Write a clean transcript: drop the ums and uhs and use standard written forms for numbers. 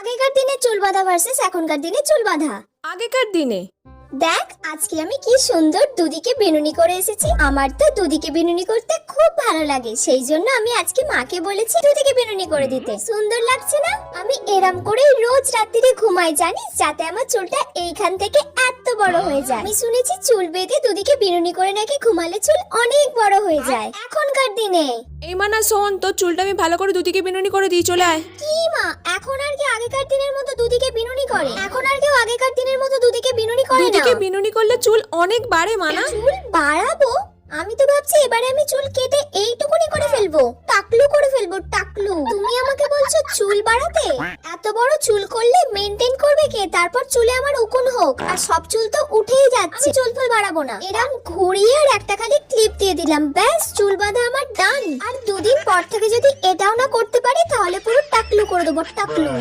আগেকার দিনে চুল বাঁধা ভার্সেস এখনকার দিনে চুল বাঁধা। আগেকার দিনে দেখ আজকে আমি কি সুন্দর দুদিকে বিনুনি করে এসেছি। আমার তো দুদিকে বিনুনি করতে খুব ভালো লাগে, সেই জন্য আমি আজকে মাকে বলেছি দুদিকে বিনুনি করে দিতে। সুন্দর লাগছে না? আমি এরম করে রোজ রাত্রিরে ঘুমাই জানিস, যাতে আমার চুলটা এইখান থেকে এত বড় হয়ে যায়। আমি শুনেছি চুল বেঁধে দুদিকে বিনুনি করে নাকি ঘুমালে চুল অনেক বড় হয়ে যায় এখনকার দিনে। এই মানা শোন, তোর চুলটা আমি ভালো করে দুদিকে বিনুনি করে দিই, চলে আয়। কি মা, এখন আর কি আগেকার দিনের মতো দুদিকে বিনুনি করে? এখন আর কেউ আগেকার দিনের মতো দুদিকে বিনুনি করে না। দুদিকে বিনুনি করলে চুল অনেক বাড়ে মানা। চুল বাড়াবো? আমি তো ভাবছি এবারে আমি চুল কেটে এইটুকুনি করে ফেলবো, টাকলু করে ফেলবো, টাকলু। তুমি আমাকে বলছো চুল বাড়াতে? এত বড় চুল করলে মেনটেন করবে কে? তারপর চুলে আমার উকুন হোক, আর সব চুল তো উঠেই যাচ্ছে। চুল ফুল বাড়াবো না, এরকম ঘুরিয়ে আর একটা খালি ক্লিপ দিয়ে দিলাম, ব্যাস চুল বাঁধা আমার ডান। আর দুদিন পর থেকে যদি এটাও না করতে পারি তাহলে পুরো টাকলু করে দেবো, টাকলু।